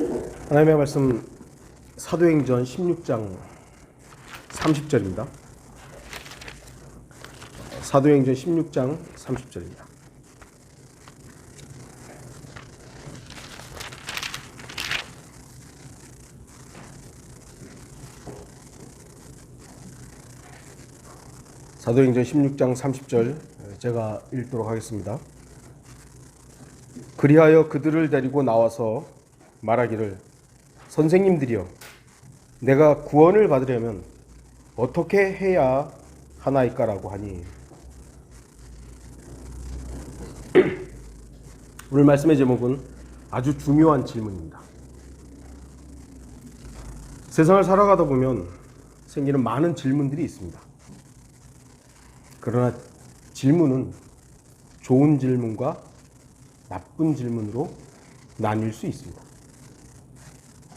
하나님의 말씀 사도행전 16장 30절입니다. 사도행전 16장 30절입니다. 사도행전 16장 30절 제가 읽도록 하겠습니다. 그리하여 그들을 데리고 나와서 말하기를 선생님들이여 내가 구원을 받으려면 어떻게 해야 하나이까라고 하니. 오늘 말씀의 제목은 아주 중요한 질문입니다. 세상을 살아가다 보면 생기는 많은 질문들이 있습니다. 그러나 질문은 좋은 질문과 나쁜 질문으로 나뉠 수 있습니다.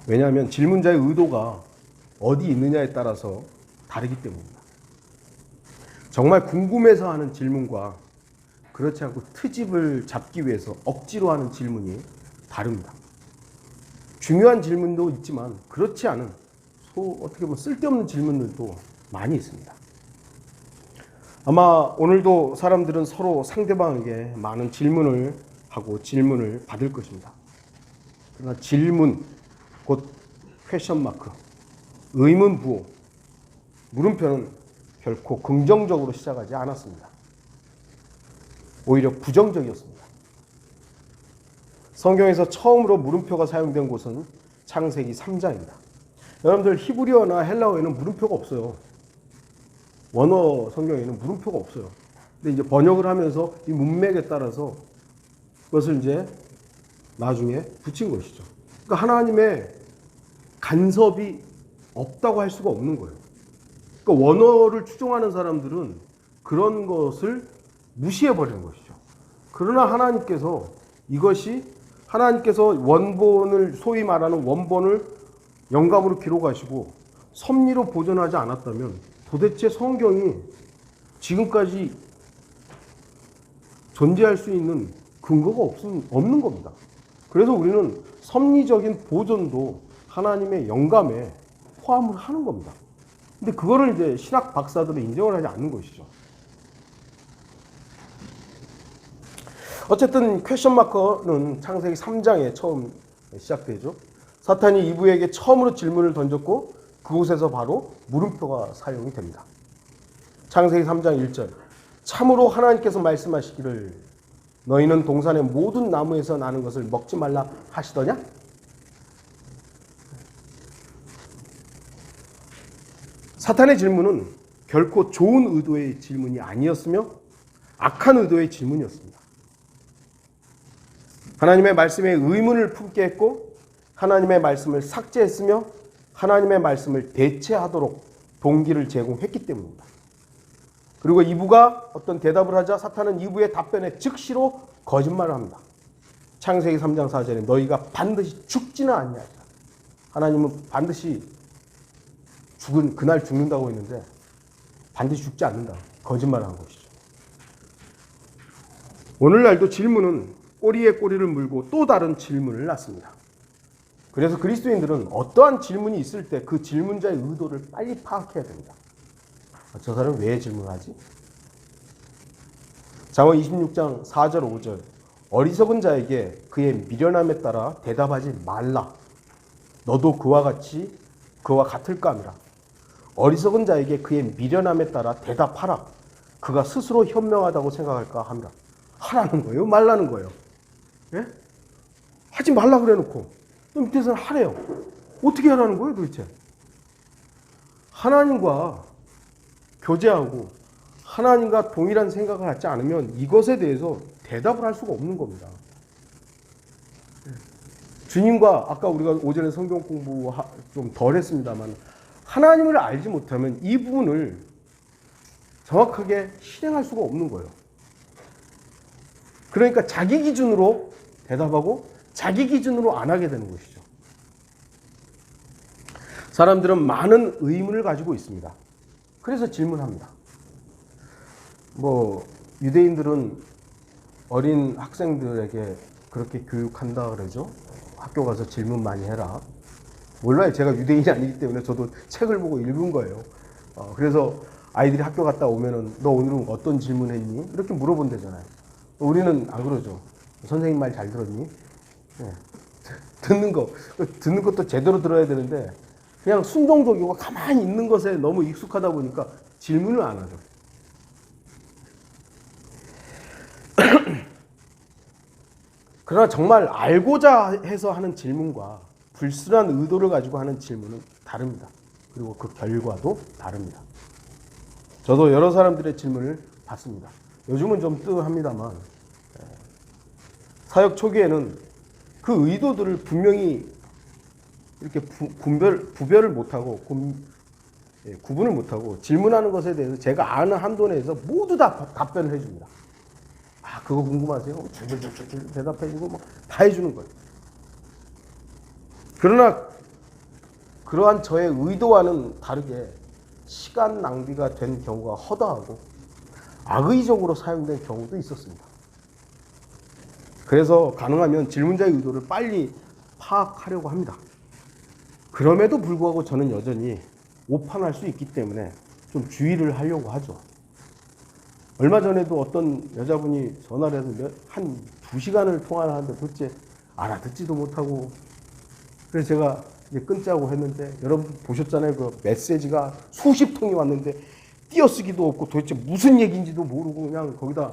왜냐하면 질문자의 의도가 어디 있느냐에 따라서 다르기 때문입니다. 정말 궁금해서 하는 질문과 그렇지 않고 트집을 잡기 위해서 억지로 하는 질문이 다릅니다. 중요한 질문도 있지만 그렇지 않은 어떻게 보면 쓸데없는 질문들도 많이 있습니다. 아마 오늘도 사람들은 서로 상대방에게 많은 질문을 하고 질문을 받을 것입니다. 그러나 질문, 곧 퀘션 마크, 의문 부호, 물음표는 결코 긍정적으로 시작하지 않았습니다. 오히려 부정적이었습니다. 성경에서 처음으로 물음표가 사용된 곳은 창세기 3장입니다. 여러분들 히브리어나 헬라어에는 물음표가 없어요. 원어 성경에는 물음표가 없어요. 근데 이제 번역을 하면서 이 문맥에 따라서 그것을 이제 나중에 붙인 것이죠. 그러니까 하나님의 간섭이 없다고 할 수가 없는 거예요. 그러니까 원어를 추종하는 사람들은 그런 것을 무시해버리는 것이죠. 그러나 하나님께서 원본을, 소위 말하는 원본을 영감으로 기록하시고 섭리로 보존하지 않았다면 도대체 성경이 지금까지 존재할 수 있는 근거가 없는 겁니다. 그래서 우리는 섭리적인 보존도 하나님의 영감에 포함을 하는 겁니다. 근데 그거를 이제 신학 박사들은 인정을 하지 않는 것이죠. 어쨌든 퀘션 마커는 창세기 3장에 처음 시작되죠. 사탄이 이브에게 처음으로 질문을 던졌고 그곳에서 바로 물음표가 사용이 됩니다. 창세기 3장 1절 참으로 하나님께서 말씀하시기를 너희는 동산의 모든 나무에서 나는 것을 먹지 말라 하시더냐? 사탄의 질문은 결코 좋은 의도의 질문이 아니었으며 악한 의도의 질문이었습니다. 하나님의 말씀에 의문을 품게 했고 하나님의 말씀을 삭제했으며 하나님의 말씀을 대체하도록 동기를 제공했기 때문입니다. 그리고 이브가 어떤 대답을 하자 사탄은 이브의 답변에 즉시로 거짓말을 합니다. 창세기 3장 4절에 너희가 반드시 죽지는 아니하리라. 하나님은 반드시 그날 죽는다고 했는데 반드시 죽지 않는다. 거짓말을 한 것이죠. 오늘날도 질문은 꼬리에 꼬리를 물고 또 다른 질문을 낳습니다. 그래서 그리스도인들은 어떠한 질문이 있을 때 그 질문자의 의도를 빨리 파악해야 됩니다. 저 사람은 왜 질문하지? 잠언 26장 4절 5절 어리석은 자에게 그의 미련함에 따라 대답하지 말라. 너도 그와 같을까 하미라. 어리석은 자에게 그의 미련함에 따라 대답하라. 그가 스스로 현명하다고 생각할까 하미라. 하라는 거예요? 말라는 거예요? 예? 하지 말라 그래 놓고 또 밑에서는 하래요. 어떻게 하라는 거예요 도대체? 하나님과 교제하고 하나님과 동일한 생각을 갖지 않으면 이것에 대해서 대답을 할 수가 없는 겁니다. 주님과 아까 우리가 오전에 성경 공부 좀 덜 했습니다만 하나님을 알지 못하면 이 부분을 정확하게 실행할 수가 없는 거예요. 그러니까 자기 기준으로 대답하고 자기 기준으로 안 하게 되는 것이죠. 사람들은 많은 의문을 가지고 있습니다. 그래서 질문합니다. 유대인들은 어린 학생들에게 그렇게 교육한다 그러죠. 학교 가서 질문 많이 해라. 몰라요. 제가 유대인이 아니기 때문에 저도 책을 보고 읽은 거예요. 그래서 아이들이 학교 갔다 오면은 너 오늘은 어떤 질문했니? 이렇게 물어본대잖아요. 우리는 안 그러죠. 선생님 말 잘 들었니? 네. 듣는 것도 제대로 들어야 되는데 그냥 순종적이고 가만히 있는 것에 너무 익숙하다 보니까 질문을 안 하죠. 그러나 정말 알고자 해서 하는 질문과 불순한 의도를 가지고 하는 질문은 다릅니다. 그리고 그 결과도 다릅니다. 저도 여러 사람들의 질문을 받습니다. 요즘은 좀 뜨합니다만 사역 초기에는 그 의도들을 분명히 이렇게 구별을 못하고 구분을 못하고 질문하는 것에 대해서 제가 아는 한도 내에서 모두 다 답변을 해줍니다. 아, 그거 궁금하세요? 줄줄줄줄 대답해주고 뭐 다 해주는 거예요. 그러나 그러한 저의 의도와는 다르게 시간 낭비가 된 경우가 허다하고 악의적으로 사용된 경우도 있었습니다. 그래서 가능하면 질문자의 의도를 빨리 파악하려고 합니다. 그럼에도 불구하고 저는 여전히 오판할 수 있기 때문에 좀 주의를 하려고 하죠. 얼마 전에도 어떤 여자분이 전화를 해서 한 2시간을 통화를 하는데 도대체 알아듣지도 못하고, 그래서 제가 이제 끊자고 했는데, 여러분 보셨잖아요. 그 메시지가 수십 통이 왔는데 띄어쓰기도 없고 도대체 무슨 얘기인지도 모르고 그냥 거기다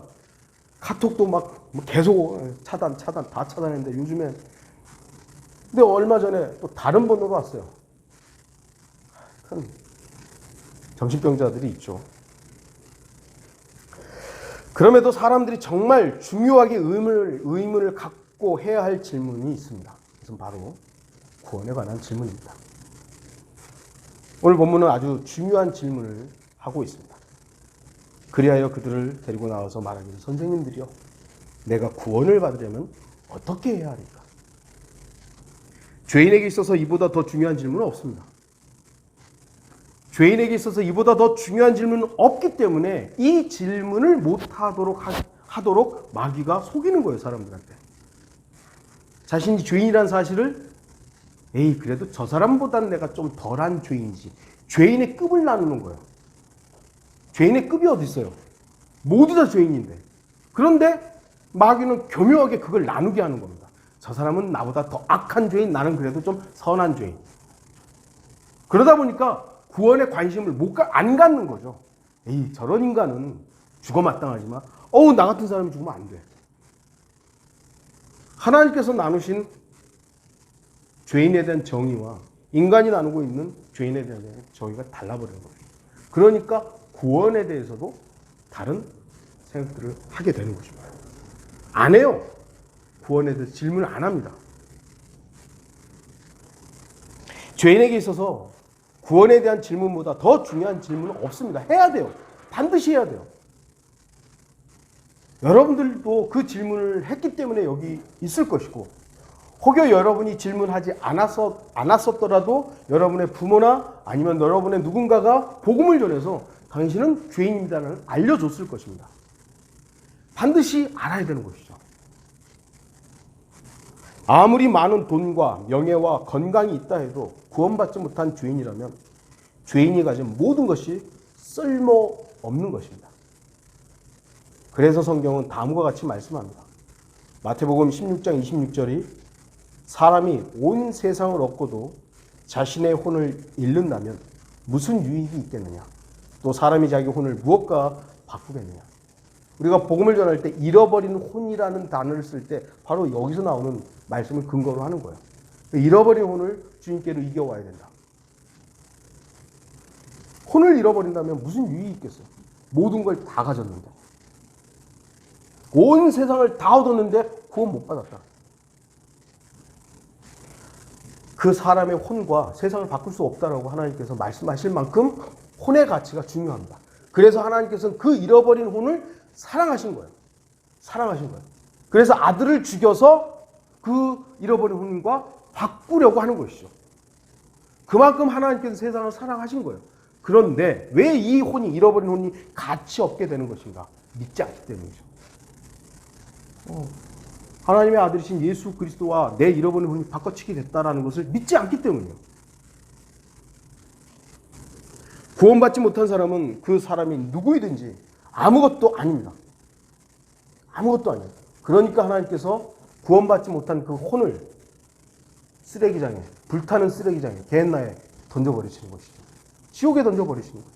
카톡도 막 계속 차단 다 차단했는데 요즘에. 근데 얼마 전에 또 다른 번호가 왔어요. 정신병자들이 있죠. 그럼에도 사람들이 정말 중요하게 의문을 갖고 해야 할 질문이 있습니다. 그것은 바로 구원에 관한 질문입니다. 오늘 본문은 아주 중요한 질문을 하고 있습니다. 그리하여 그들을 데리고 나와서 말하기를, 선생님들이여, 내가 구원을 받으려면 어떻게 해야 하리까? 죄인에게 있어서 이보다 더 중요한 질문은 없습니다. 죄인에게 있어서 이보다 더 중요한 질문은 없기 때문에 이 질문을 못하도록 하도록 마귀가 속이는 거예요, 사람들한테. 자신이 죄인이라는 사실을, 에이, 그래도 저 사람보다는 내가 좀 덜한 죄인이지. 죄인의 급을 나누는 거예요. 죄인의 급이 어디 있어요? 모두 다 죄인인데. 그런데 마귀는 교묘하게 그걸 나누게 하는 겁니다. 저 사람은 나보다 더 악한 죄인, 나는 그래도 좀 선한 죄인. 그러다 보니까 구원에 관심을 안 갖는 거죠. 에이, 저런 인간은 죽어 마땅하지만 나 같은 사람이 죽으면 안 돼. 하나님께서 나누신 죄인에 대한 정의와 인간이 나누고 있는 죄인에 대한 정의가 달라버리는 거예요. 그러니까 구원에 대해서도 다른 생각들을 하게 되는 것입니다. 안 해요. 구원에 대해서 질문을 안 합니다. 죄인에게 있어서 구원에 대한 질문보다 더 중요한 질문은 없습니다. 해야 돼요. 반드시 해야 돼요. 여러분들도 그 질문을 했기 때문에 여기 있을 것이고, 혹여 여러분이 질문하지 않았었더라도 여러분의 부모나 아니면 여러분의 누군가가 복음을 전해서 당신은 죄인이다를 알려줬을 것입니다. 반드시 알아야 되는 것이죠. 아무리 많은 돈과 명예와 건강이 있다 해도 구원받지 못한 죄인이라면 죄인이 가진 모든 것이 쓸모없는 것입니다. 그래서 성경은 다음과 같이 말씀합니다. 마태복음 16장 26절이 사람이 온 세상을 얻고도 자신의 혼을 잃는다면 무슨 유익이 있겠느냐? 또 사람이 자기 혼을 무엇과 바꾸겠느냐? 우리가 복음을 전할 때 잃어버린 혼이라는 단어를 쓸 때 바로 여기서 나오는 말씀을 근거로 하는 거예요. 잃어버린 혼을 주님께로 이겨와야 된다. 혼을 잃어버린다면 무슨 유익이 있겠어요? 모든 걸 다 가졌는데. 온 세상을 다 얻었는데 구원 못 받았다. 그 사람의 혼과 세상을 바꿀 수 없다라고 하나님께서 말씀하실 만큼 혼의 가치가 중요합니다. 그래서 하나님께서는 그 잃어버린 혼을 사랑하신 거예요. 사랑하신 거예요. 그래서 아들을 죽여서 그 잃어버린 혼과 바꾸려고 하는 것이죠. 그만큼 하나님께서 세상을 사랑하신 거예요. 그런데 왜 이 혼이, 잃어버린 혼이 가치 없게 되는 것인가? 믿지 않기 때문이죠. 하나님의 아들이신 예수 그리스도와 내 잃어버린魂이 바꿔치기 됐다라는 것을 믿지 않기 때문이에요. 구원받지 못한 사람은 그 사람이 누구이든지 아무것도 아닙니다. 아무것도 아니에요. 그러니까 하나님께서 구원받지 못한 그 혼을 쓰레기장에, 불타는 쓰레기장에, 게헨나에 던져버리시는 것이죠. 지옥에 던져버리시는 거죠.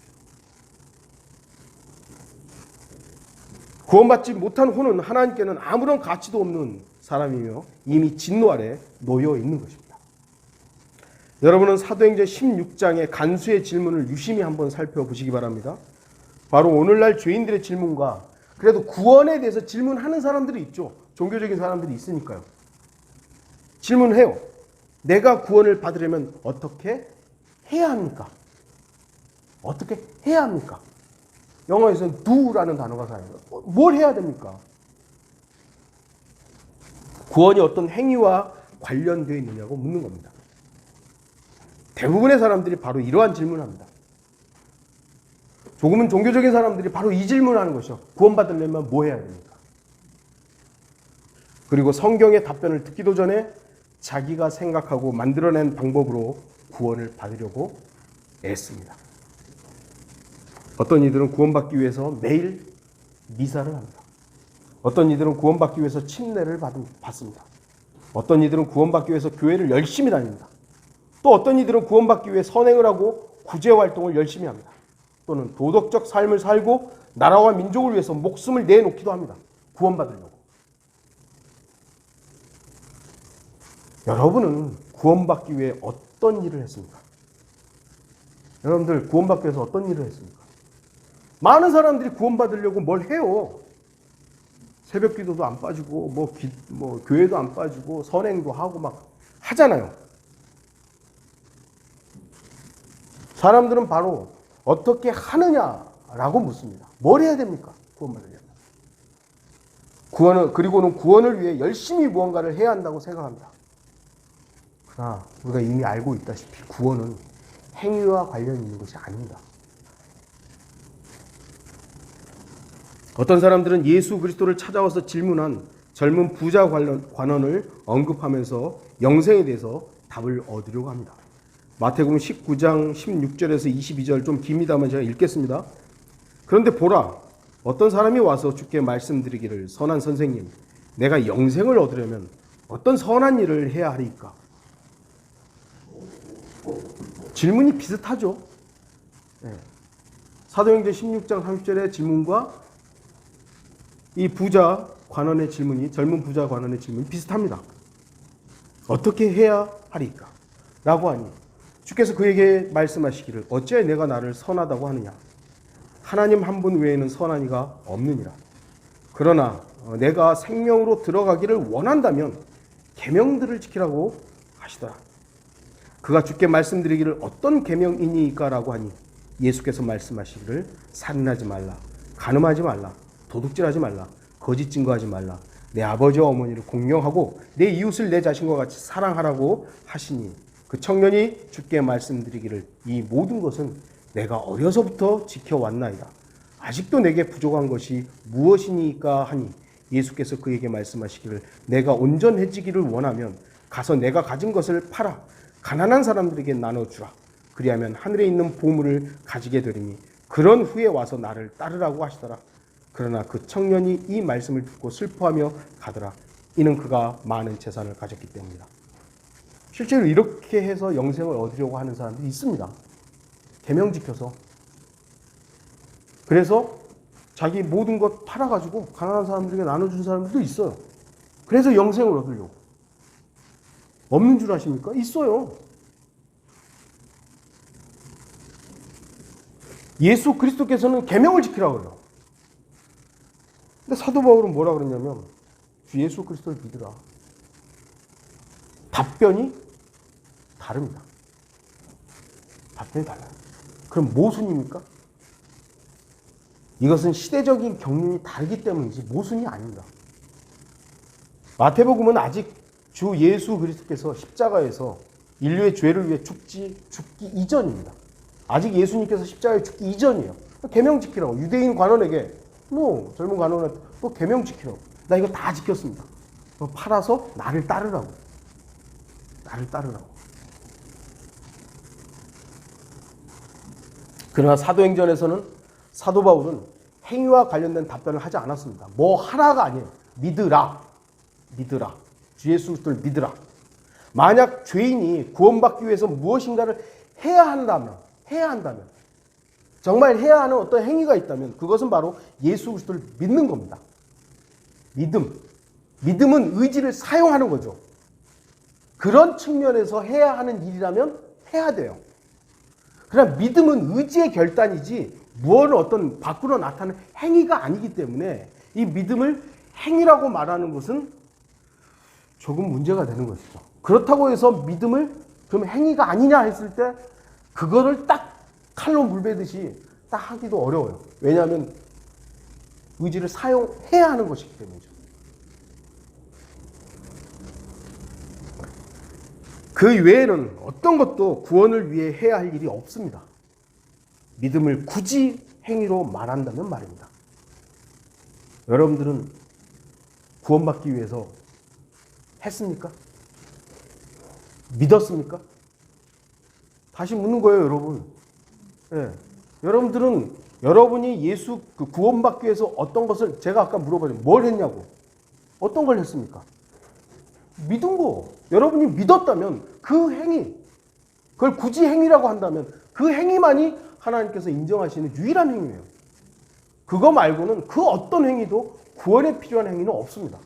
구원받지 못한 혼은 하나님께는 아무런 가치도 없는 사람이며 이미 진노 아래 놓여 있는 것입니다. 여러분은 사도행전 16장의 간수의 질문을 유심히 한번 살펴보시기 바랍니다. 바로 오늘날 죄인들의 질문과 그래도 구원에 대해서 질문하는 사람들이 있죠. 종교적인 사람들이 있으니까요. 질문해요. 내가 구원을 받으려면 어떻게 해야 합니까? 어떻게 해야 합니까? 영어에서는 do라는 단어가 사용돼요. 뭘 해야 됩니까? 구원이 어떤 행위와 관련되어 있느냐고 묻는 겁니다. 대부분의 사람들이 바로 이러한 질문을 합니다. 조금은 종교적인 사람들이 바로 이 질문을 하는 것이죠. 구원받으려면 뭐 해야 됩니까? 그리고 성경의 답변을 듣기도 전에 자기가 생각하고 만들어낸 방법으로 구원을 받으려고 애씁니다. 어떤 이들은 구원받기 위해서 매일 미사를 합니다. 어떤 이들은 구원받기 위해서 침례를 받습니다. 어떤 이들은 구원받기 위해서 교회를 열심히 다닙니다. 또 어떤 이들은 구원받기 위해 선행을 하고 구제활동을 열심히 합니다. 또는 도덕적 삶을 살고 나라와 민족을 위해서 목숨을 내놓기도 합니다. 구원받으려고. 여러분은 구원받기 위해 어떤 일을 했습니까? 여러분들 구원받기 위해서 어떤 일을 했습니까? 많은 사람들이 구원받으려고 뭘 해요. 새벽 기도도 안 빠지고 뭐 교회도 안 빠지고 선행도 하고 막 하잖아요. 사람들은 바로 어떻게 하느냐라고 묻습니다. 뭘 해야 됩니까? 구원받으려면. 그리고는 구원을 위해 열심히 무언가를 해야 한다고 생각합니다. 그러나 우리가 이미 알고 있다시피 구원은 행위와 관련이 있는 것이 아닙니다. 어떤 사람들은 예수 그리스도를 찾아와서 질문한 젊은 부자 관원을 언급하면서 영생에 대해서 답을 얻으려고 합니다. 마태복음 19장 16절에서 22절 좀 깁니다만 제가 읽겠습니다. 그런데 보라, 어떤 사람이 와서 주께 말씀드리기를 선한 선생님, 내가 영생을 얻으려면 어떤 선한 일을 해야 하리까? 질문이 비슷하죠. 네. 사도행전 16장 30절의 질문과 이 부자 관원의 질문이, 젊은 부자 관원의 질문이 비슷합니다. 어떻게 해야 하리까? 라고 하니 주께서 그에게 말씀하시기를 어찌하여 내가 나를 선하다고 하느냐? 하나님 한 분 외에는 선한 이가 없느니라. 그러나 내가 생명으로 들어가기를 원한다면 계명들을 지키라고 하시더라. 그가 주께 말씀드리기를 어떤 계명이니까라고 하니 예수께서 말씀하시기를 살인하지 말라, 간음하지 말라, 도둑질하지 말라, 거짓 증거하지 말라, 내 아버지와 어머니를 공경하고 내 이웃을 내 자신과 같이 사랑하라고 하시니 그 청년이 주께 말씀드리기를 이 모든 것은 내가 어려서부터 지켜왔나이다. 아직도 내게 부족한 것이 무엇이니까 하니 예수께서 그에게 말씀하시기를 내가 온전해지기를 원하면 가서 내가 가진 것을 팔아 가난한 사람들에게 나눠주라. 그리하면 하늘에 있는 보물을 가지게 되리니 그런 후에 와서 나를 따르라고 하시더라. 그러나 그 청년이 이 말씀을 듣고 슬퍼하며 가더라. 이는 그가 많은 재산을 가졌기 때문이다. 실제로 이렇게 해서 영생을 얻으려고 하는 사람들이 있습니다. 계명 지켜서. 그래서 자기 모든 것 팔아가지고 가난한 사람들에게 나눠준 사람들도 있어요. 그래서 영생을 얻으려고. 없는 줄 아십니까? 있어요. 예수 그리스도께서는 계명을 지키라고 그래요. 근데 사도 바울은 뭐라 그러냐면 주 예수 그리스도를 믿으라. 답변이 다릅니다. 답변이 달라요. 그럼 모순입니까? 이것은 시대적인 경륜이 다르기 때문이지 모순이 아닙니다. 마태복음은 아직 주 예수 그리스도께서 십자가에서 인류의 죄를 위해 죽기 이전입니다. 아직 예수님께서 십자가에 죽기 이전이에요. 계명 지키라고. 유대인 관원에게 젊은 관원한테 또 계명 지키라고. 나 이거 다 지켰습니다. 팔아서 나를 따르라고. 나를 따르라고. 그러나 사도행전에서는 사도 바울은 행위와 관련된 답변을 하지 않았습니다. 뭐 하라가 아니에요. 믿으라. 믿으라. 주 예수 그리스도를 믿으라. 만약 죄인이 구원받기 위해서 무엇인가를 해야 한다면 정말 해야 하는 어떤 행위가 있다면 그것은 바로 예수 그리스도를 믿는 겁니다. 믿음은 의지를 사용하는 거죠. 그런 측면에서 해야 하는 일이라면 해야 돼요. 그러나 믿음은 의지의 결단이지 무엇을 어떤 밖으로 나타나는 행위가 아니기 때문에 이 믿음을 행위라고 말하는 것은 조금 문제가 되는 것이죠. 그렇다고 해서 믿음을 그럼 행위가 아니냐 했을 때 그거를 딱 칼로 물베듯이 딱 하기도 어려워요. 왜냐하면 의지를 사용해야 하는 것이기 때문이죠. 그 외에는 어떤 것도 구원을 위해 해야 할 일이 없습니다. 믿음을 굳이 행위로 말한다면 말입니다. 여러분들은 구원받기 위해서 했습니까? 믿었습니까? 다시 묻는 거예요, 여러분. 네. 여러분이 예수 구원받기 위해서 어떤 것을 제가 아까 물어봤는데 뭘 했냐고. 어떤 걸 했습니까? 믿은 거. 여러분이 믿었다면 그 행위, 그걸 굳이 행위라고 한다면 그 행위만이 하나님께서 인정하시는 유일한 행위예요. 그거 말고는 그 어떤 행위도 구원에 필요한 행위는 없습니다.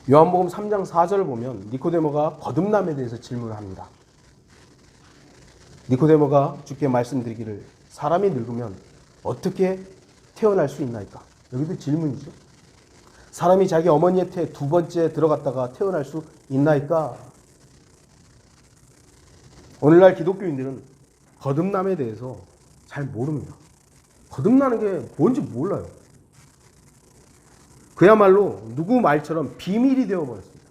요한복음 3장 4절을 보면 니코데모가 거듭남에 대해서 질문을 합니다. 니코데모가 주께 말씀드리기를 사람이 늙으면 어떻게 태어날 수 있나이까? 여기도 질문이죠. 사람이 자기 어머니의 태에 두 번째 들어갔다가 태어날 수 있나이까? 오늘날 기독교인들은 거듭남에 대해서 잘 모릅니다. 거듭나는 게 뭔지 몰라요. 그야말로 누구 말처럼 비밀이 되어버렸습니다.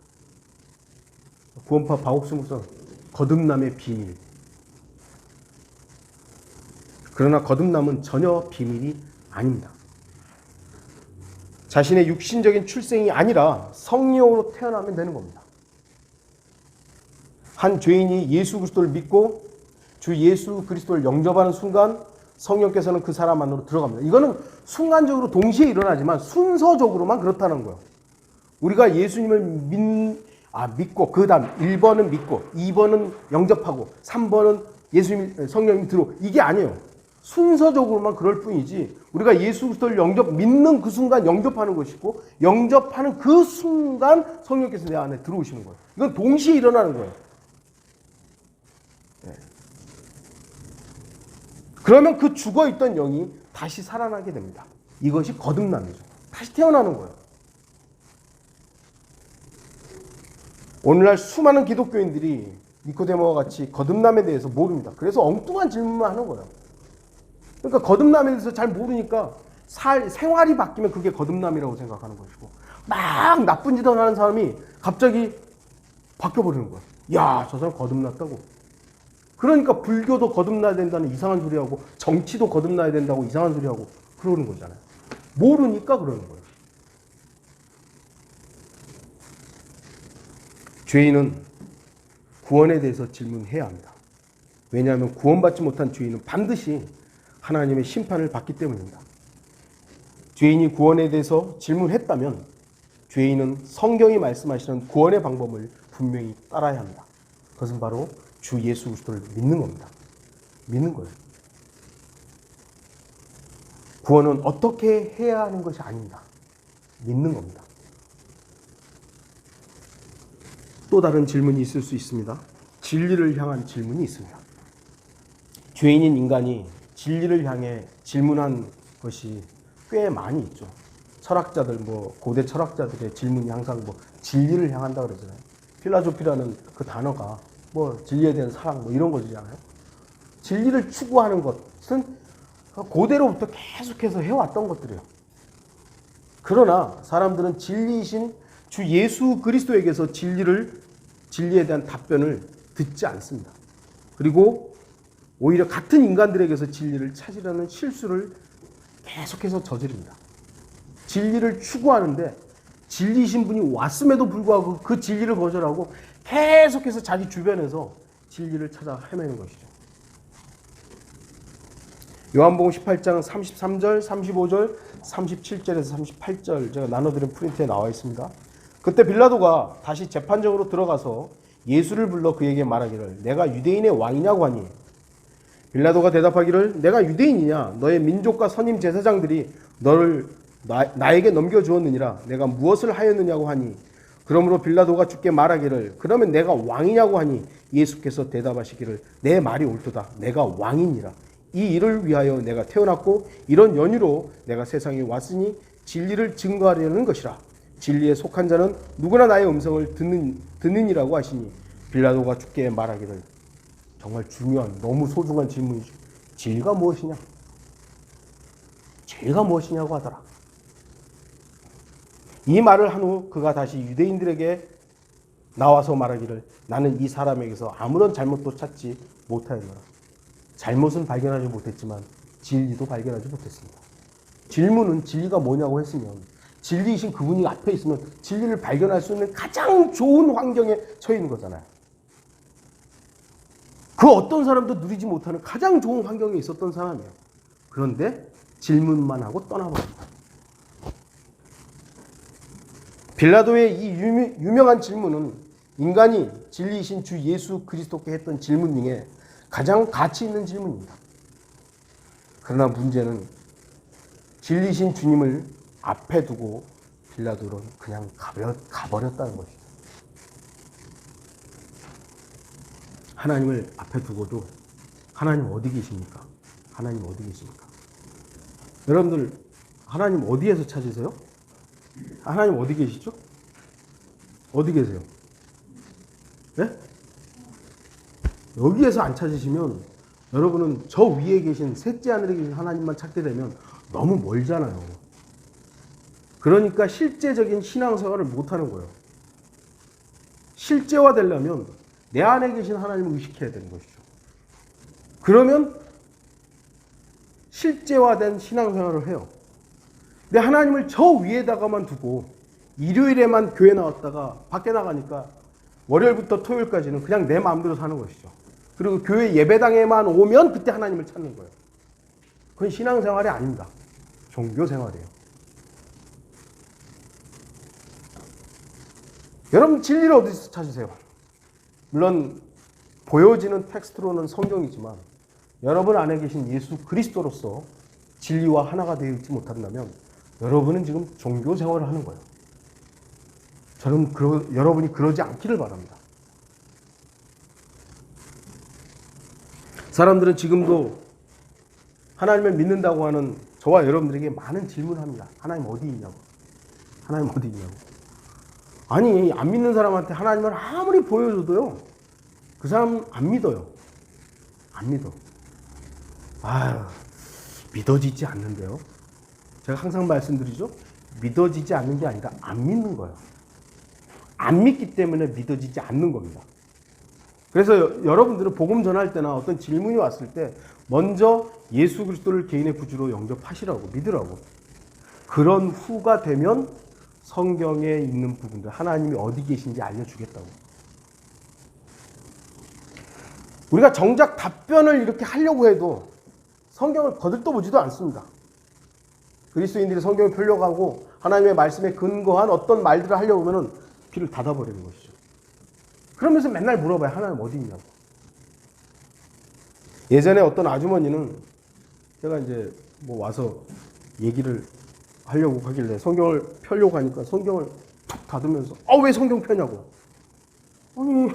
구원파 박옥수 목사 거듭남의 비밀. 그러나 거듭남은 전혀 비밀이 아닙니다. 자신의 육신적인 출생이 아니라 성령으로 태어나면 되는 겁니다. 한 죄인이 예수 그리스도를 믿고 주 예수 그리스도를 영접하는 순간 성령께서는 그 사람 안으로 들어갑니다. 이거는 순간적으로 동시에 일어나지만 순서적으로만 그렇다는 거예요. 우리가 예수님을 믿고 그 다음 1번은 믿고 2번은 영접하고 3번은 예수님 성령이 들어 이게 아니에요. 순서적으로만 그럴 뿐이지 우리가 예수 그리스도를 믿는 그 순간 영접하는 것이고 영접하는 그 순간 성령께서 내 안에 들어오시는 거예요. 이건 동시에 일어나는 거예요. 네. 그러면 그 죽어있던 영이 다시 살아나게 됩니다. 이것이 거듭남이죠. 다시 태어나는 거예요. 오늘날 수많은 기독교인들이 니코데모와 같이 거듭남에 대해서 모릅니다. 그래서 엉뚱한 질문만 하는 거예요. 그러니까 거듭남에 대해서 잘 모르니까 생활이 바뀌면 그게 거듭남이라고 생각하는 것이고 막 나쁜 짓을 하는 사람이 갑자기 바뀌어버리는 거예요. 야, 저 사람 거듭났다고. 그러니까 불교도 거듭나야 된다는 이상한 소리하고 정치도 거듭나야 된다고 이상한 소리하고 그러는 거잖아요. 모르니까 그러는 거예요. 죄인은 구원에 대해서 질문해야 합니다. 왜냐하면 구원받지 못한 죄인은 반드시 하나님의 심판을 받기 때문입니다. 죄인이 구원에 대해서 질문했다면 죄인은 성경이 말씀하시는 구원의 방법을 분명히 따라야 합니다. 그것은 바로 주 예수 그리스도를 믿는 겁니다. 믿는 거예요. 구원은 어떻게 해야 하는 것이 아닙니다. 믿는 겁니다. 또 다른 질문이 있을 수 있습니다. 진리를 향한 질문이 있습니다. 죄인인 인간이 진리를 향해 질문한 것이 꽤 많이 있죠. 철학자들, 고대 철학자들의 질문이 항상 진리를 향한다 그러잖아요. 필라조피라는 그 단어가 진리에 대한 사랑 이런 거잖아요. 진리를 추구하는 것은 고대로부터 계속해서 해왔던 것들이에요. 그러나 사람들은 진리이신 주 예수 그리스도에게서 진리에 대한 답변을 듣지 않습니다. 그리고 오히려 같은 인간들에게서 진리를 찾으려는 실수를 계속해서 저지릅니다. 진리를 추구하는데 진리이신 분이 왔음에도 불구하고 그 진리를 거절하고 계속해서 자기 주변에서 진리를 찾아 헤매는 것이죠. 요한복음 18장 33절, 35절, 37절에서 38절 제가 나눠드린 프린트에 나와 있습니다. 그때 빌라도가 다시 재판정으로 들어가서 예수를 불러 그에게 말하기를 내가 유대인의 왕이냐고 하니 빌라도가 대답하기를 내가 유대인이냐 너의 민족과 선임 제사장들이 너를 나에게 넘겨주었느니라 내가 무엇을 하였느냐고 하니 그러므로 빌라도가 주께 말하기를 그러면 내가 왕이냐고 하니 예수께서 대답하시기를 내 말이 옳도다 내가 왕이니라 이 일을 위하여 내가 태어났고 이런 연유로 내가 세상에 왔으니 진리를 증거하려는 것이라 진리에 속한 자는 누구나 나의 음성을 듣느니라고 하시니 빌라도가 주께 말하기를 정말 중요한 너무 소중한 질문이죠. 진리가 무엇이냐? 진리가 무엇이냐고 하더라. 이 말을 한 후 그가 다시 유대인들에게 나와서 말하기를 나는 이 사람에게서 아무런 잘못도 찾지 못하였노라. 잘못은 발견하지 못했지만 진리도 발견하지 못했습니다. 질문은 진리가 뭐냐고 했으면 진리이신 그분이 앞에 있으면 진리를 발견할 수 있는 가장 좋은 환경에 처해 있는 거잖아요. 그 어떤 사람도 누리지 못하는 가장 좋은 환경에 있었던 사람이에요. 그런데 질문만 하고 떠나버립니다. 빌라도의 이 유명한 질문은 인간이 진리이신 주 예수 그리스도께 했던 질문 중에 가장 가치 있는 질문입니다. 그러나 문제는 진리이신 주님을 앞에 두고 빌라도는 그냥 가버렸다는 것이죠. 하나님을 앞에 두고도 하나님 어디 계십니까? 하나님 어디 계십니까? 여러분들 하나님 어디에서 찾으세요? 하나님 어디 계시죠? 어디 계세요? 네? 여기에서 안 찾으시면 여러분은 저 위에 계신 셋째 하늘에 계신 하나님만 찾게 되면 너무 멀잖아요. 그러니까 실제적인 신앙생활을 못하는 거예요. 실제화되려면 내 안에 계신 하나님을 의식해야 되는 것이죠. 그러면 실제화된 신앙생활을 해요. 근데 하나님을 저 위에다가만 두고 일요일에만 교회 나왔다가 밖에 나가니까 월요일부터 토요일까지는 그냥 내 마음대로 사는 것이죠. 그리고 교회 예배당에만 오면 그때 하나님을 찾는 거예요. 그건 신앙생활이 아닙니다. 종교생활이에요. 여러분 진리를 어디서 찾으세요? 물론 보여지는 텍스트로는 성경이지만 여러분 안에 계신 예수 그리스도로서 진리와 하나가 되어 있지 못한다면 여러분은 지금 종교생활을 하는 거예요. 저는 여러분이 그러지 않기를 바랍니다. 사람들은 지금도 하나님을 믿는다고 하는 저와 여러분들에게 많은 질문을 합니다. 하나님 어디 있냐고. 하나님 어디 있냐고. 아니 안 믿는 사람한테 하나님을 아무리 보여줘도요. 그 사람 안 믿어요. 안 믿어. 아유 믿어지지 않는데요. 제가 항상 말씀드리죠. 믿어지지 않는 게 아니라 안 믿는 거예요. 안 믿기 때문에 믿어지지 않는 겁니다. 그래서 여러분들은 복음 전할 때나 어떤 질문이 왔을 때 먼저 예수 그리스도를 개인의 구주로 영접하시라고 믿으라고. 그런 후가 되면 성경에 있는 부분들 하나님이 어디 계신지 알려주겠다고. 우리가 정작 답변을 이렇게 하려고 해도 성경을 거들떠보지도 않습니다. 그리스도인들이 성경을 펴려고 하나님의 말씀에 근거한 어떤 말들을 하려고 하면 귀를 닫아버리는 것이죠. 그러면서 맨날 물어봐요. 하나님 어디 있냐고. 예전에 어떤 아주머니는 제가 이제 뭐 와서 얘기를 하려고 하길래 성경을 펴려고 하니까 성경을 툭 닫으면서 왜 성경 펴냐고. 아니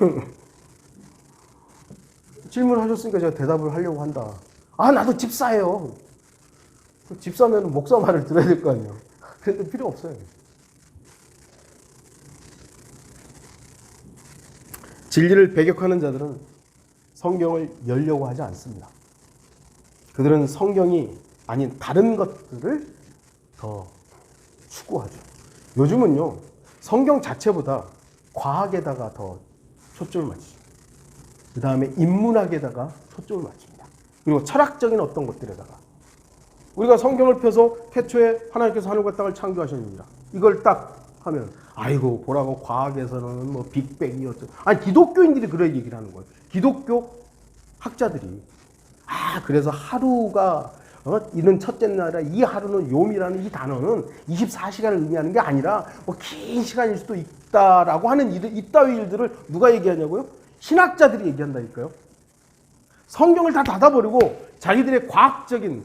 질문하셨으니까 제가 대답을 하려고 한다. 나도 집사예요. 집사면 목사 말을 들어야 될 거 아니에요. 그런데 필요 없어요. 진리를 배격하는 자들은 성경을 열려고 하지 않습니다. 그들은 성경이 아닌 다른 것들을 더 추구하죠. 요즘은요, 성경 자체보다 과학에다가 더 초점을 맞추죠. 그 다음에 인문학에다가 초점을 맞춥니다. 그리고 철학적인 어떤 것들에다가. 우리가 성경을 펴서 태초에 하나님께서 하늘과 땅을 창조하셨습니다. 이걸 딱 하면 아이고 보라고 과학에서는 뭐 빅뱅이 어쩌고 아니 기독교인들이 그런 얘기를 하는 거예요. 기독교 학자들이 그래서 하루가 이런 첫째 날이라 이 하루는 요미라는 이 단어는 24시간을 의미하는 게 아니라 뭐 긴 시간일 수도 있다라고 하는 이따위 일들을 누가 얘기하냐고요? 신학자들이 얘기한다니까요. 성경을 다 닫아버리고 자기들의 과학적인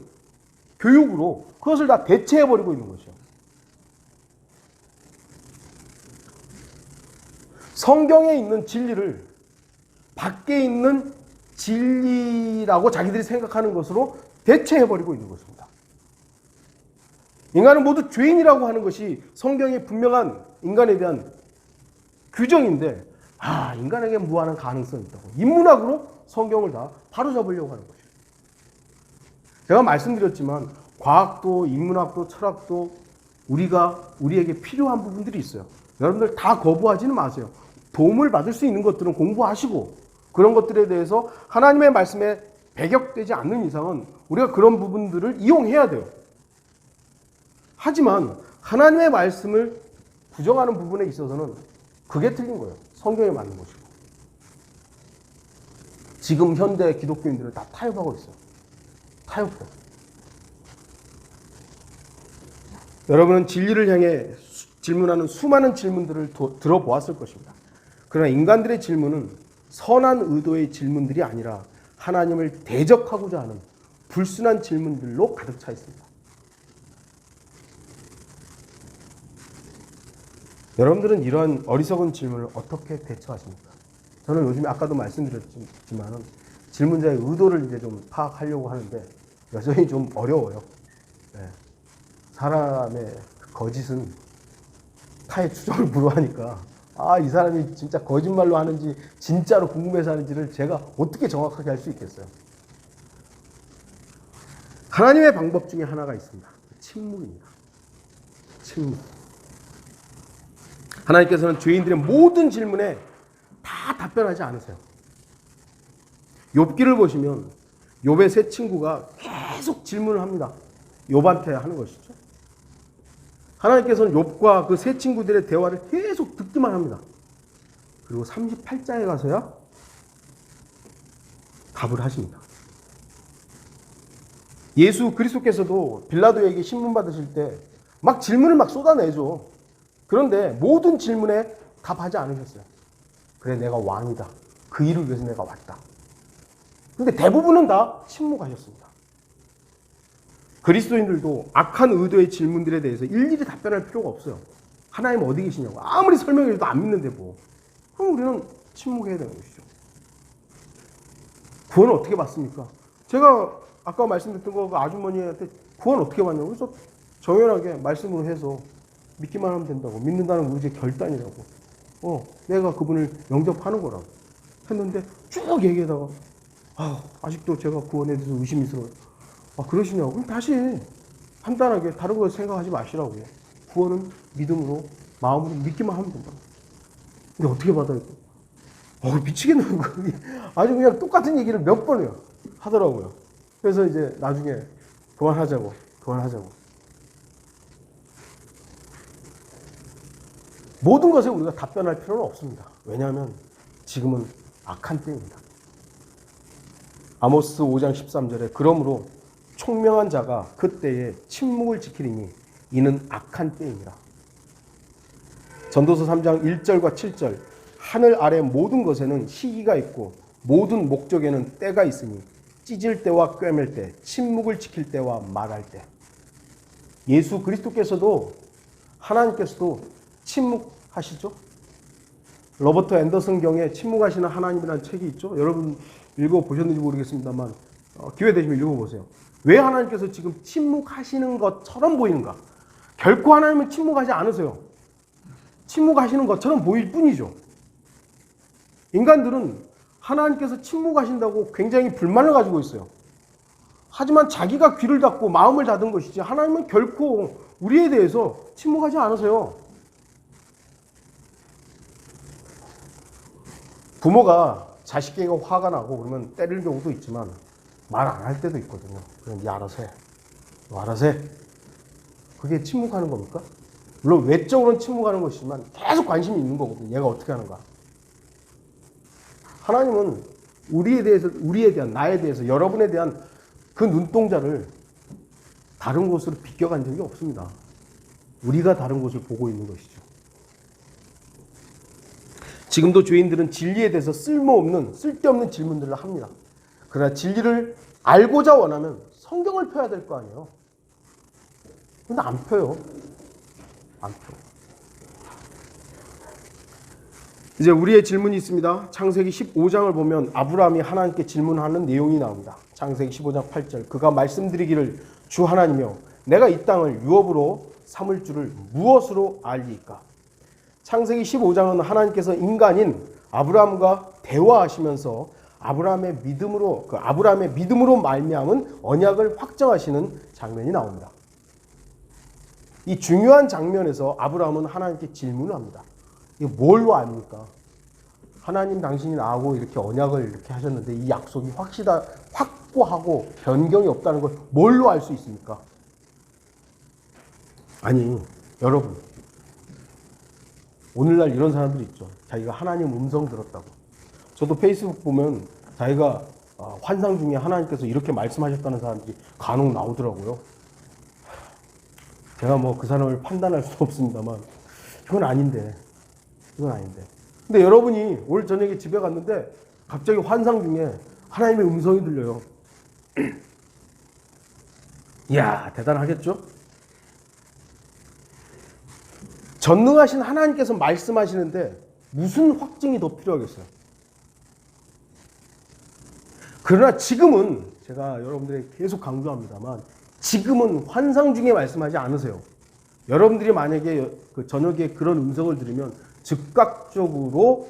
교육으로 그것을 다 대체해버리고 있는 거죠. 성경에 있는 진리를 밖에 있는 진리라고 자기들이 생각하는 것으로 대체해버리고 있는 것입니다. 인간은 모두 죄인이라고 하는 것이 성경의 분명한 인간에 대한 규정인데 인간에게 무한한 가능성이 있다고 인문학으로 성경을 다 바로잡으려고 하는 것이죠. 제가 말씀드렸지만 과학도 인문학도 철학도 우리에게 필요한 부분들이 있어요. 여러분들 다 거부하지는 마세요. 도움을 받을 수 있는 것들은 공부하시고 그런 것들에 대해서 하나님의 말씀에 배격되지 않는 이상은 우리가 그런 부분들을 이용해야 돼요. 하지만 하나님의 말씀을 부정하는 부분에 있어서는 그게 틀린 거예요. 성경에 맞는 것이고. 지금 현대 기독교인들은 다 타협하고 있어요. 타협해. 여러분은 진리를 향해 질문하는 수많은 질문들을 들어보았을 것입니다. 그러나 인간들의 질문은 선한 의도의 질문들이 아니라 하나님을 대적하고자 하는 불순한 질문들로 가득 차 있습니다. 여러분들은 이러한 어리석은 질문을 어떻게 대처하십니까? 저는 요즘에 아까도 말씀드렸지만 질문자의 의도를 이제 좀 파악하려고 하는데 여전히 좀 어려워요. 네. 사람의 거짓은 타의 추정을 불허하니까 이 사람이 진짜 거짓말로 하는지 진짜로 궁금해서 하는지를 제가 어떻게 정확하게 할 수 있겠어요? 하나님의 방법 중에 하나가 있습니다. 침묵입니다. 침묵. 하나님께서는 죄인들의 모든 질문에 다 답변하지 않으세요. 욥기를 보시면 욥의 세 친구가 계속 질문을 합니다. 욥한테 하는 것이죠. 하나님께서는 욥과 그 세 친구들의 대화를 계속 듣기만 합니다. 그리고 38장에 가서야 답을 하십니다. 예수 그리스도께서도 빌라도에게 신문 받으실 때 막 질문을 막 쏟아내죠. 그런데 모든 질문에 답하지 않으셨어요. 그래 내가 왕이다. 그 일을 위해서 내가 왔다. 그런데 대부분은 다 침묵하셨습니다. 그리스도인들도 악한 의도의 질문들에 대해서 일일이 답변할 필요가 없어요. 하나님 어디 계시냐고 아무리 설명해도 안 믿는데 뭐. 그럼 우리는 침묵해야 되는 것이죠. 구원 어떻게 받습니까? 제가 아까 말씀드렸던 거 그 아주머니한테 구원 어떻게 받냐고 그래서 정연하게 말씀으로 해서 믿기만 하면 된다고. 믿는다는 우리의 결단이라고. 내가 그분을 영접하는 거라고 했는데 쭉 얘기하다가 아직도 제가 구원에 대해서 의심스러워요. 그러시냐고. 그럼 다시 간단하게 다른 거 생각하지 마시라고요. 구원은 믿음으로 마음으로 믿기만 하면 된다고. 근데 어떻게 받아야 돼? 미치겠네. 아주 그냥 똑같은 얘기를 몇 번이요 하더라고요. 그래서 이제 나중에 그만하자고. 모든 것에 우리가 답변할 필요는 없습니다. 왜냐하면 지금은 악한 때입니다. 아모스 5장 13절에 그러므로 총명한 자가 그때에 침묵을 지키리니 이는 악한 때입니다. 전도서 3장 1절과 7절 하늘 아래 모든 것에는 시기가 있고 모든 목적에는 때가 있으니 찢을 때와 꿰맬 때 침묵을 지킬 때와 말할 때. 예수 그리스도께서도 하나님께서도 침묵하시죠. 로버트 앤더슨 경의 침묵하시는 하나님이라는 책이 있죠. 여러분 읽어보셨는지 모르겠습니다만 기회 되시면 읽어보세요. 왜 하나님께서 지금 침묵하시는 것처럼 보이는가? 결코 하나님은 침묵하지 않으세요. 침묵하시는 것처럼 보일 뿐이죠. 인간들은 하나님께서 침묵하신다고 굉장히 불만을 가지고 있어요. 하지만 자기가 귀를 닫고 마음을 닫은 것이지 하나님은 결코 우리에 대해서 침묵하지 않으세요. 부모가 자식에게 화가 나고 그러면 때릴 경우도 있지만 말 안 할 때도 있거든요. 그냥 네 알아서 해. 말하세. 그게 침묵하는 겁니까? 물론 외적으로는 침묵하는 것이지만 계속 관심이 있는 거거든요. 얘가 어떻게 하는가. 하나님은 우리에 대한, 나에 대해서, 여러분에 대한 그 눈동자를 다른 곳으로 비껴간 적이 없습니다. 우리가 다른 곳을 보고 있는 것이죠. 지금도 죄인들은 진리에 대해서 쓸데없는 질문들을 합니다. 그러나 진리를 알고자 원하면 성경을 펴야 될 거 아니에요. 근데 안 펴요. 안 펴. 이제 우리의 질문이 있습니다. 창세기 15장을 보면 아브라함이 하나님께 질문하는 내용이 나옵니다. 창세기 15장 8절. 그가 말씀드리기를 주 하나님이여 내가 이 땅을 유업으로 삼을 줄을 무엇으로 알리이까? 창세기 15장은 하나님께서 인간인 아브라함과 대화하시면서 아브라함의 믿음으로 말미암은 언약을 확정하시는 장면이 나옵니다. 이 중요한 장면에서 아브라함은 하나님께 질문을 합니다. 이게 뭘로 압니까? 하나님 당신이 나하고 이렇게 언약을 이렇게 하셨는데 이 약속이 확고하고 변경이 없다는 걸 뭘로 알 수 있습니까? 아니, 여러분. 오늘날 이런 사람들이 있죠. 자기가 하나님 음성 들었다고. 저도 페이스북 보면 자기가 환상 중에 하나님께서 이렇게 말씀하셨다는 사람들이 간혹 나오더라고요. 제가 뭐 그 사람을 판단할 수 없습니다만 이건 아닌데. 근데 여러분이 오늘 저녁에 집에 갔는데 갑자기 환상 중에 하나님의 음성이 들려요. 이야, 대단하겠죠? 전능하신 하나님께서 말씀하시는데 무슨 확증이 더 필요하겠어요? 그러나 지금은 제가 여러분들에게 계속 강조합니다만 지금은 환상 중에 말씀하지 않으세요. 여러분들이 만약에 그 저녁에 그런 음성을 들으면 즉각적으로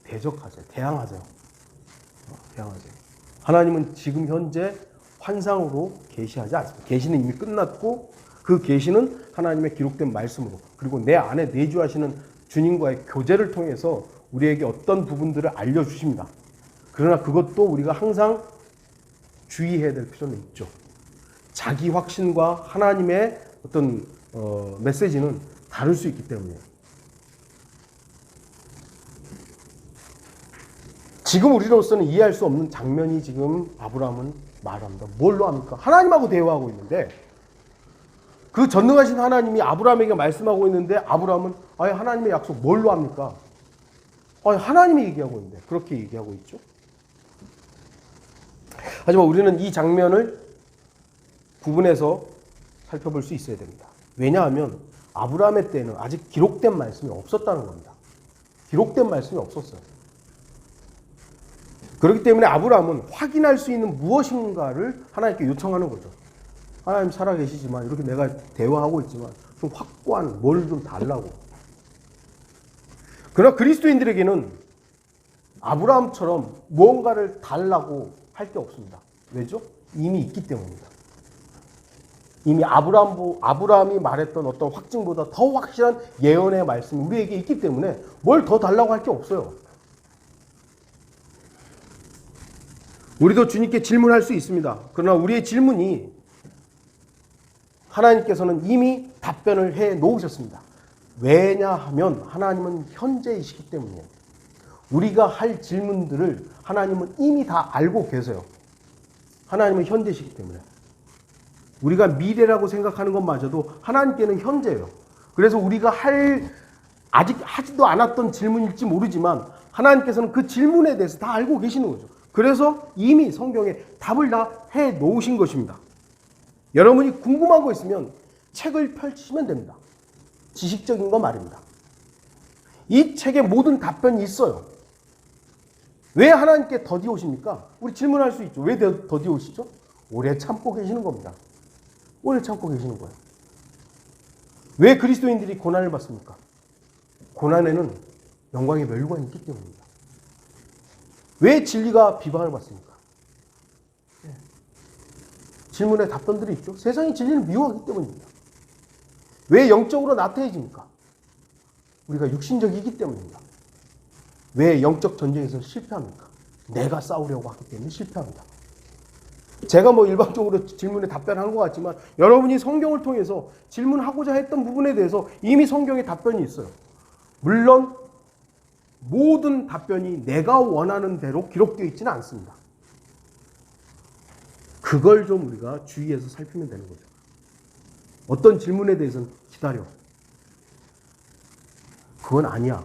대적하세요. 대항하세요. 하나님은 지금 현재 환상으로 계시하지 않습니다. 계시는 이미 끝났고 그 계시는 하나님의 기록된 말씀으로 그리고 내 안에 내주하시는 주님과의 교제를 통해서 우리에게 어떤 부분들을 알려주십니다. 그러나 그것도 우리가 항상 주의해야 될 필요는 있죠. 자기 확신과 하나님의 어떤 메시지는 다를 수 있기 때문에 지금 우리로서는 이해할 수 없는 장면이 지금 아브라함은 말합니다. 뭘로 합니까? 하나님하고 대화하고 있는데 그 전능하신 하나님이 아브라함에게 말씀하고 있는데 아브라함은 아니 하나님의 약속 뭘로 합니까? 아니 하나님이 얘기하고 있는데 그렇게 얘기하고 있죠. 하지만 우리는 이 장면을 구분해서 살펴볼 수 있어야 됩니다. 왜냐하면 아브라함의 때는 아직 기록된 말씀이 없었다는 겁니다. 기록된 말씀이 없었어요. 그렇기 때문에 아브라함은 확인할 수 있는 무엇인가를 하나님께 요청하는 거죠. 하나님 살아계시지만 이렇게 내가 대화하고 있지만 좀 확고한 뭘 좀 달라고. 그러나 그리스도인들에게는 아브라함처럼 무언가를 달라고 할 게 없습니다. 왜죠? 이미 있기 때문입니다. 이미 아브라함이 말했던 어떤 확증보다 더 확실한 예언의 말씀이 우리에게 있기 때문에 뭘 더 달라고 할 게 없어요. 우리도 주님께 질문할 수 있습니다. 그러나 우리의 질문이 하나님께서는 이미 답변을 해 놓으셨습니다. 왜냐하면 하나님은 현재이시기 때문이에요. 우리가 할 질문들을 하나님은 이미 다 알고 계세요. 하나님은 현재이시기 때문에. 우리가 미래라고 생각하는 것마저도 하나님께는 현재예요. 그래서 우리가 아직 하지도 않았던 질문일지 모르지만 하나님께서는 그 질문에 대해서 다 알고 계시는 거죠. 그래서 이미 성경에 답을 다 해 놓으신 것입니다. 여러분이 궁금한 거 있으면 책을 펼치시면 됩니다. 지식적인 거 말입니다. 이 책에 모든 답변이 있어요. 왜 하나님께 더디 오십니까? 우리 질문할 수 있죠. 왜 더디 오시죠? 오래 참고 계시는 겁니다. 오래 참고 계시는 거예요. 왜 그리스도인들이 고난을 받습니까? 고난에는 영광의 멸관이 있기 때문입니다. 왜 진리가 비방을 받습니까? 질문에 답변들이 있죠. 세상이 진리를 미워하기 때문입니다. 왜 영적으로 나태해집니까? 우리가 육신적이기 때문입니다. 왜 영적 전쟁에서 실패합니까? 내가 싸우려고 하기 때문에 실패합니다. 제가 뭐 일방적으로 질문에 답변한 것 같지만 여러분이 성경을 통해서 질문하고자 했던 부분에 대해서 이미 성경에 답변이 있어요. 물론 모든 답변이 내가 원하는 대로 기록되어 있지는 않습니다. 그걸 좀 우리가 주의해서 살피면 되는 거죠. 어떤 질문에 대해서는 기다려. 그건 아니야.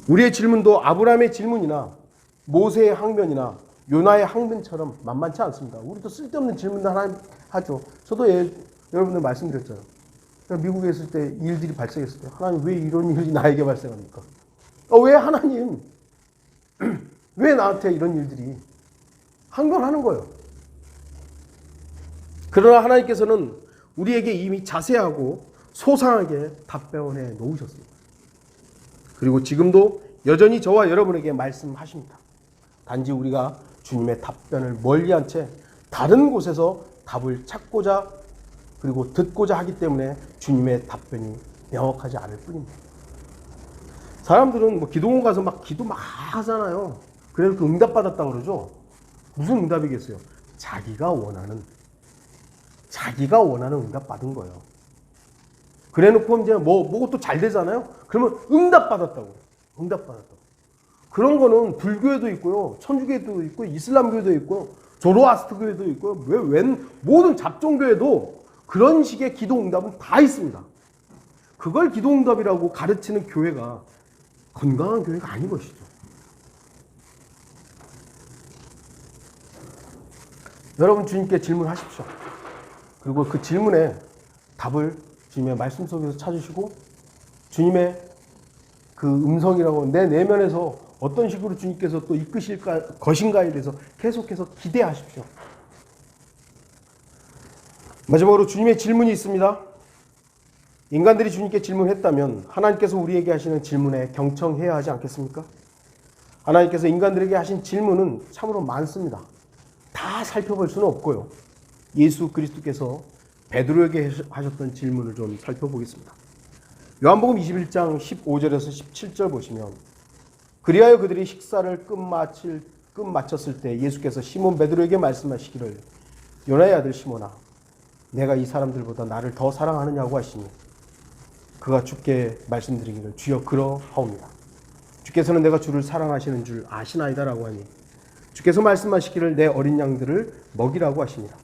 우리의 질문도 아브라함의 질문이나 모세의 항변이나 요나의 항변처럼 만만치 않습니다. 우리도 쓸데없는 질문을 하죠. 저도 여러분들 말씀드렸잖아요. 미국에 있을 때 일들이 발생했을 때 하나님 왜 이런 일이 나에게 발생합니까? 왜 하나님 왜 나한테 이런 일들이 항변하는 거예요. 그러나 하나님께서는 우리에게 이미 자세하고 소상하게 답변해 놓으셨습니다. 그리고 지금도 여전히 저와 여러분에게 말씀하십니다. 단지 우리가 주님의 답변을 멀리한 채 다른 곳에서 답을 찾고자 그리고 듣고자 하기 때문에 주님의 답변이 명확하지 않을 뿐입니다. 사람들은 뭐 기도원 가서 막 기도 막 하잖아요. 그래서 그 응답받았다고 그러죠. 무슨 응답이겠어요? 자기가 원하는 응답받은 거예요. 그래 놓고 이제 뭐가 또 잘 되잖아요. 그러면 응답받았다고. 그런 거는 불교에도 있고요. 천주교에도 있고 이슬람교에도 있고 조로아스트교에도 있고요. 모든 잡종교에도 그런 식의 기도 응답은 다 있습니다. 그걸 기도 응답이라고 가르치는 교회가 건강한 교회가 아닌 것이죠. 여러분 주님께 질문하십시오. 그리고 그 질문에 답을 주님의 말씀 속에서 찾으시고 주님의 그 음성이라고 내 내면에서 어떤 식으로 주님께서 또 이끄실 것인가에 대해서 계속해서 기대하십시오. 마지막으로 주님의 질문이 있습니다. 인간들이 주님께 질문했다면 하나님께서 우리에게 하시는 질문에 경청해야 하지 않겠습니까? 하나님께서 인간들에게 하신 질문은 참으로 많습니다. 다 살펴볼 수는 없고요. 예수 그리스도께서 베드로에게 하셨던 질문을 좀 살펴보겠습니다. 요한복음 21장 15절에서 17절 보시면 그리하여 그들이 식사를 끝마쳤을 때 예수께서 시몬 베드로에게 말씀하시기를 요나의 아들 시몬아 내가 이 사람들보다 나를 더 사랑하느냐고 하시니 그가 주께 말씀드리기를 주여 그러하옵니다. 주께서는 내가 주를 사랑하시는 줄 아시나이다라고 하니 주께서 말씀하시기를 내 어린 양들을 먹이라고 하십니다.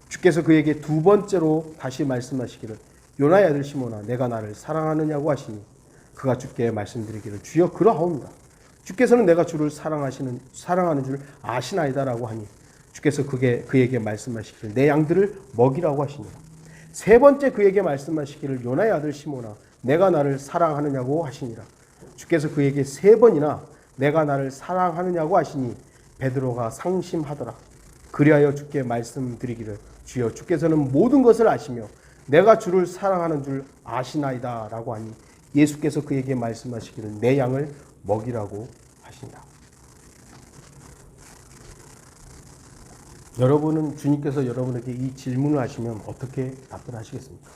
주께서 그에게 두 번째로 다시 말씀하시기를 요나의 아들 시몬아 내가 나를 사랑하느냐고 하시니 그가 주께 말씀드리기를 주여 그러하옵니다. 주께서는 내가 주를 사랑하는 줄 아시나이다라고 하니 주께서 그에게 말씀하시기를 내 양들을 먹이라고 하십니다. 세 번째 그에게 말씀하시기를 요나의 아들 시몬아 내가 나를 사랑하느냐고 하시니라. 주께서 그에게 세 번이나 내가 나를 사랑하느냐고 하시니 베드로가 상심하더라. 그리하여 주께 말씀드리기를 주여 주께서는 모든 것을 아시며 내가 주를 사랑하는 줄 아시나이다 라고 하니 예수께서 그에게 말씀하시기를 내 양을 먹이라고 하신다. 여러분은 주님께서 여러분에게 이 질문을 하시면 어떻게 답변하시겠습니까?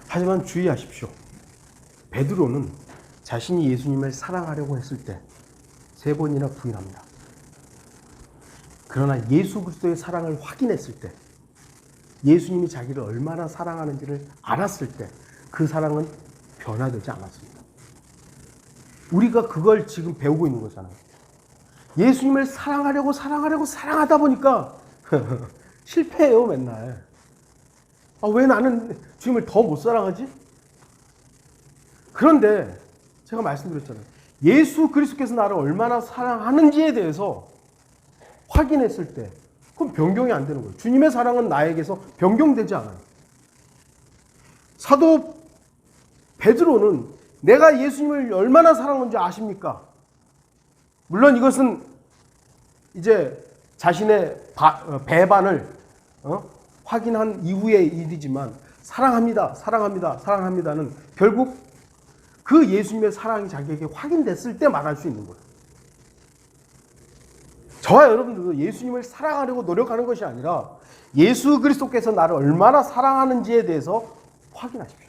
하지만 주의하십시오. 베드로는 자신이 예수님을 사랑하려고 했을 때 세 번이나 부인합니다. 그러나 예수 그리스도의 사랑을 확인했을 때 예수님이 자기를 얼마나 사랑하는지를 알았을 때 그 사랑은 변화되지 않았습니다. 우리가 그걸 지금 배우고 있는 거잖아요. 예수님을 사랑하다 보니까 실패해요 맨날. 왜 나는 주님을 더 못 사랑하지? 그런데 제가 말씀드렸잖아요. 예수 그리스도께서 나를 얼마나 사랑하는지에 대해서 확인했을 때 그건 변경이 안 되는 거예요. 주님의 사랑은 나에게서 변경되지 않아요. 사도 베드로는 내가 예수님을 얼마나 사랑하는지 아십니까? 물론 이것은 이제 자신의 배반을 확인한 이후의 일이지만 사랑합니다는 결국 그 예수님의 사랑이 자기에게 확인됐을 때 말할 수 있는 거예요. 저와 여러분들도 예수님을 사랑하려고 노력하는 것이 아니라 예수 그리스도께서 나를 얼마나 사랑하는지에 대해서 확인하십시오.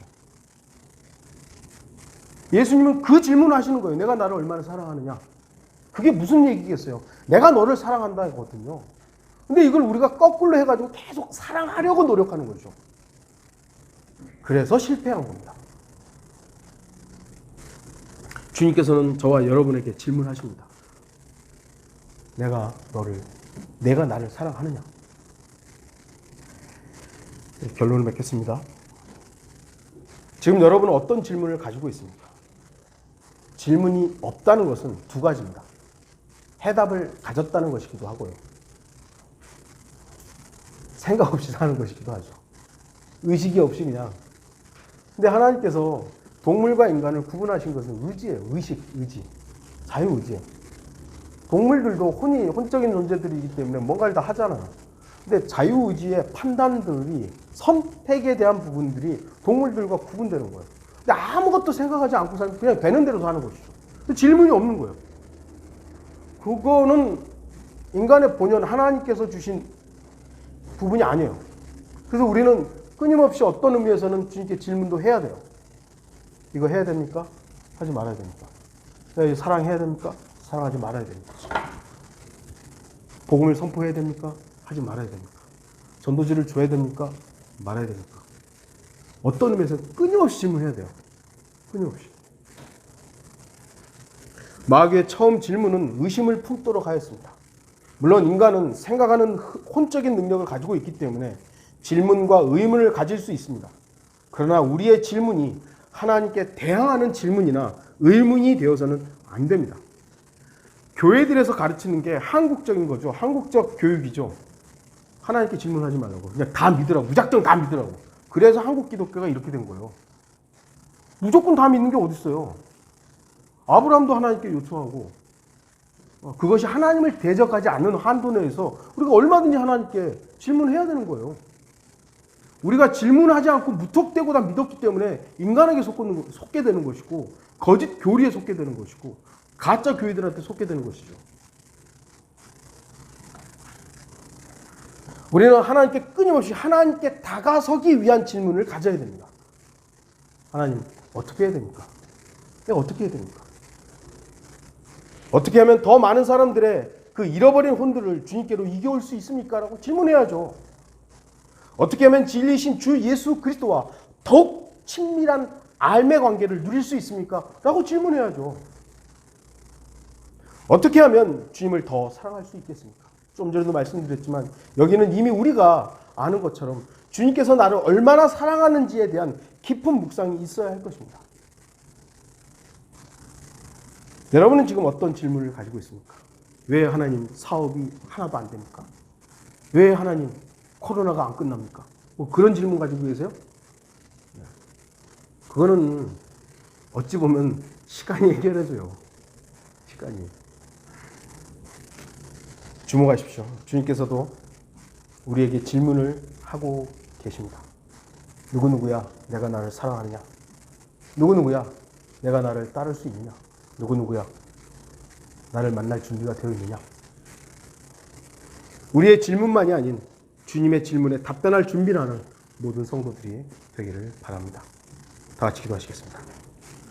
예수님은 그 질문을 하시는 거예요. 내가 나를 얼마나 사랑하느냐. 그게 무슨 얘기겠어요? 내가 너를 사랑한다거든요. 근데 이걸 우리가 거꾸로 해가지고 계속 사랑하려고 노력하는 거죠. 그래서 실패한 겁니다. 주님께서는 저와 여러분에게 질문하십니다. 내가 나를 사랑하느냐? 결론을 맺겠습니다. 지금 여러분은 어떤 질문을 가지고 있습니까? 질문이 없다는 것은 두 가지입니다. 해답을 가졌다는 것이기도 하고요. 생각 없이 사는 것이기도 하죠. 의식이 없이 그냥. 근데 하나님께서 동물과 인간을 구분하신 것은 의지예요. 의지. 자유의지예요. 동물들도 혼적인 존재들이기 때문에 뭔가를 다 하잖아요. 근데 자유의지의 판단들이 선택에 대한 부분들이 동물들과 구분되는 거예요. 근데 아무것도 생각하지 않고 사는 그냥 되는 대로 사는 것이죠. 근데 질문이 없는 거예요. 그거는 인간의 본연 하나님께서 주신 부분이 아니에요. 그래서 우리는 끊임없이 어떤 의미에서는 주님께 질문도 해야 돼요. 이거 해야 됩니까? 하지 말아야 됩니까? 사랑해야 됩니까? 사랑하지 말아야 됩니까? 복음을 선포해야 됩니까? 하지 말아야 됩니까? 전도지를 줘야 됩니까? 말아야 됩니까? 어떤 의미에서 끊임없이 질문해야 돼요. 끊임없이. 마귀의 처음 질문은 의심을 품도록 하였습니다. 물론 인간은 생각하는 혼적인 능력을 가지고 있기 때문에 질문과 의문을 가질 수 있습니다. 그러나 우리의 질문이 하나님께 대항하는 질문이나 의문이 되어서는 안 됩니다. 교회들에서 가르치는 게 한국적인 거죠. 한국적 교육이죠. 하나님께 질문하지 말라고. 그냥 다 믿으라고. 무작정 다 믿으라고. 그래서 한국 기독교가 이렇게 된 거예요. 무조건 다 믿는 게 어디 있어요. 아브라함도 하나님께 요청하고 그것이 하나님을 대적하지 않는 한도 내에서 우리가 얼마든지 하나님께 질문해야 되는 거예요. 우리가 질문하지 않고 무턱대고 다 믿었기 때문에 인간에게 속게 되는 것이고 거짓 교리에 속게 되는 것이고 가짜 교회들한테 속게 되는 것이죠. 우리는 하나님께 끊임없이 하나님께 다가서기 위한 질문을 가져야 됩니다. 하나님, 어떻게 해야 됩니까? 내가 어떻게 해야 됩니까? 어떻게 하면 더 많은 사람들의 그 잃어버린 혼들을 주님께로 이겨올 수 있습니까? 라고 질문해야죠. 어떻게 하면 진리이신 주 예수 그리스도와 더욱 친밀한 알매 관계를 누릴 수 있습니까? 라고 질문해야죠. 어떻게 하면 주님을 더 사랑할 수 있겠습니까? 좀 전에도 말씀드렸지만 여기는 이미 우리가 아는 것처럼 주님께서 나를 얼마나 사랑하는지에 대한 깊은 묵상이 있어야 할 것입니다. 여러분은 지금 어떤 질문을 가지고 있습니까? 왜 하나님 사업이 하나도 안 됩니까? 왜 하나님 코로나가 안 끝납니까? 뭐 그런 질문 가지고 계세요? 그거는 어찌 보면 시간이 해결해줘요. 시간이. 주목하십시오. 주님께서도 우리에게 질문을 하고 계십니다. 누구누구야 내가 나를 사랑하느냐? 누구누구야 내가 나를 따를 수 있느냐? 누구누구야 나를 만날 준비가 되어 있느냐? 우리의 질문만이 아닌 주님의 질문에 답변할 준비를 하는 모든 성도들이 되기를 바랍니다. 다 같이 기도하시겠습니다.